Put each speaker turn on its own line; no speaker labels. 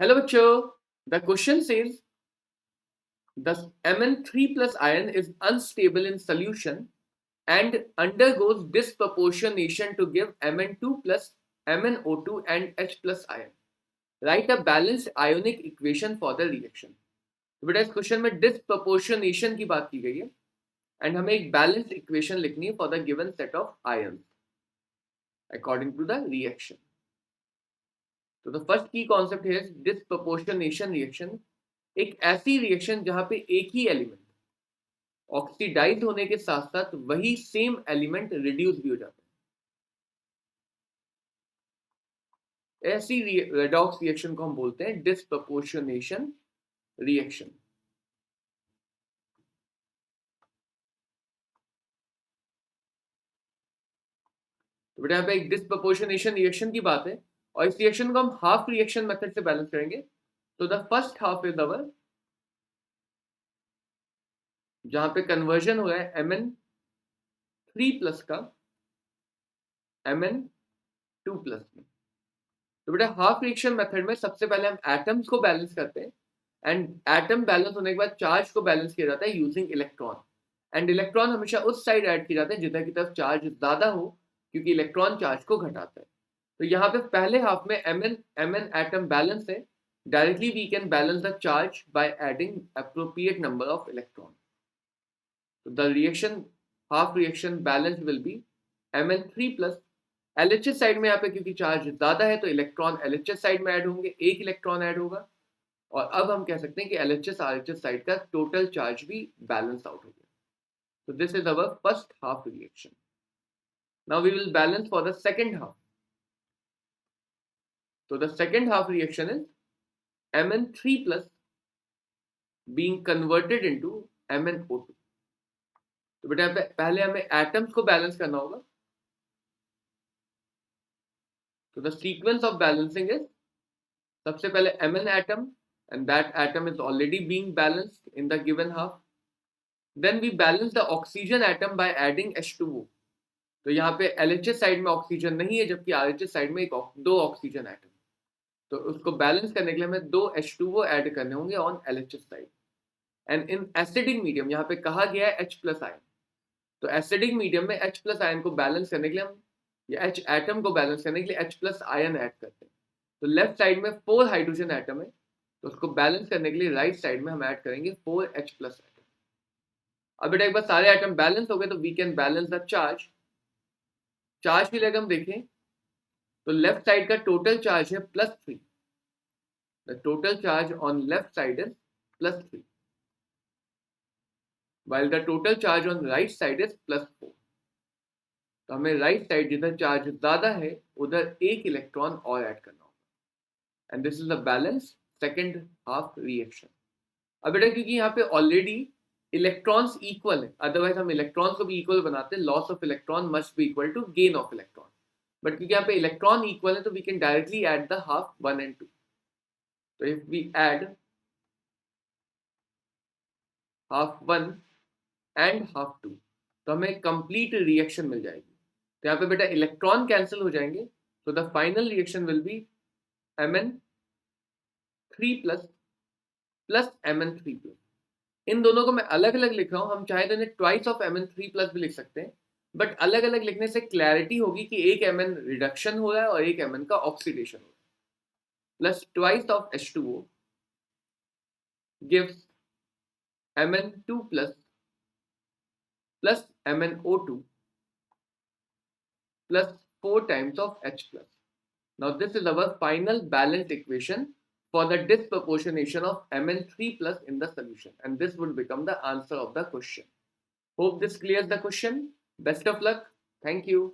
Hello bachcho, the question says the Mn3 plus ion is unstable in solution and undergoes disproportionation to give Mn2 plus MnO2 and H plus ion. Write a balanced ionic equation for the reaction. तो बेटा इस question में disproportionation की बात की गई है and हमें एक बैलेंस्ड इक्वेशन लिखनी है for the given set of ions according to the reaction. तो द फर्स्ट की कॉन्सेप्ट है डिस्प्रपोर्शनेशन रिएक्शन. एक ऐसी रिएक्शन जहां पे एक ही एलिमेंट ऑक्सीडाइज होने के साथ साथ वही सेम एलिमेंट रिड्यूस भी हो जाता है. ऐसी रेडॉक्स रिएक्शन को हम बोलते हैं डिस्प्रपोर्शनेशन रिएक्शन. तो बेटा यहाँ पे एक डिस्प्रपोर्शनेशन रिएक्शन की बात है और इस रिएक्शन को हम हाफ रिएक्शन मेथड से बैलेंस करेंगे. तो the first half is our जहां पे कन्वर्जन हो रहा है Mn3 प्लस का Mn2 प्लस में. तो बेटा हाफ रिएक्शन मेथड में सबसे पहले हम एटम्स को बैलेंस करते हैं एंड एटम बैलेंस होने के बाद चार्ज को बैलेंस किया जाता है यूजिंग इलेक्ट्रॉन. एंड इलेक्ट्रॉन हमेशा उस साइड ऐड किया जाता है जिधर की तरफ चार्ज ज्यादा हो क्योंकि इलेक्ट्रॉन चार्ज को घटाता है. तो यहाँ पे पहले हाफ में Mn एटम बैलेंस है. Directly we can balance the charge by adding appropriate number of electron. So the reaction half reaction balance will be Mn3 plus LHS side में यहाँ पे क्योंकि चार्ज ज्यादा है तो इलेक्ट्रॉन LHS साइड में add होंगे, एक इलेक्ट्रॉन ऐड होगा और अब हम कह सकते हैं कि LHS RHS साइड का टोटल चार्ज भी बैलेंस आउट हो गया. So this is our first half reaction. Now we will balance for the second half. So the second half reaction is Mn3 plus being converted into MnO2. तो बेटा पहले हमें atoms को balance करना होगा. तो the sequence of balancing is सबसे पहले Mn atom and that atom is already being balanced in the given half. Then we balance the oxygen atom by adding H2O. तो यहाँ पे LHS साइड में ऑक्सीजन नहीं है जबकि RHS साइड में दो ऑक्सीजन एटम. तो उसको बैलेंस करने के लिए हमें दो H2O ऐड करने होंगे on LHS side. And in acidic medium यहाँ पे कहा गया है H प्लस आयन. तो एसिडिक मीडियम में H प्लस आयन को बैलेंस करने के लिए हम या H एटम को बैलेंस करने के लिए H प्लस आयन ऐड करते हैं. तो लेफ्ट साइड में 4 हाइड्रोजन एटम है तो उसको बैलेंस करने के लिए राइट साइड में हम ऐड करेंगे 4H प्लस एटम. अब बेटा एक बार सारे एटम बैलेंस हो गए तो we can balance the charge. Charge की अगर हम देखें तो लेफ्ट साइड का टोटल चार्ज है +3. The total charge on left side is +3 while the total charge on right side is +4. तो हमें राइट साइड जिधर चार्ज ज्यादा है उधर एक इलेक्ट्रॉन और ऐड करना होगा. And this is the balance second half reaction. अब बेटा क्योंकि यहाँ पे ऑलरेडी इलेक्ट्रॉन्स इक्वल है, अदरवाइज हम इलेक्ट्रॉन्स को भी इक्वल बनाते हैं. Loss of electron must be equal to gain of electron. But क्योंकि यहाँ पे इलेक्ट्रॉन इक्वल है तो we can directly add the half 1 and 2. तो if we add half 1 and half 2 तो हमें कंप्लीट रिएक्शन मिल जाएगी. तो यहाँ पे बेटा इलेक्ट्रॉन कैंसिल हो जाएंगे. तो the final reaction will be Mn3 plus Mn3 plus. इन दोनों को मैं अलग अलग लिख रहा हूँ. हम चाहे तो इन्हें ट्वाइस ऑफ Mn3 प्लस भी लिख सकते हैं बट अलग अलग लिखने से क्लैरिटी होगी कि एक Mn रिडक्शन हो रहा है और एक Mn का ऑक्सीडेशन हो रहा है. Plus twice of H2O gives Mn2 plus MnO2 plus 4 times of H plus. Now this is our final balanced equation for the disproportionation of Mn3 plus in the solution and this would become the answer of the question. Hope this clears the question. Best of luck. Thank you.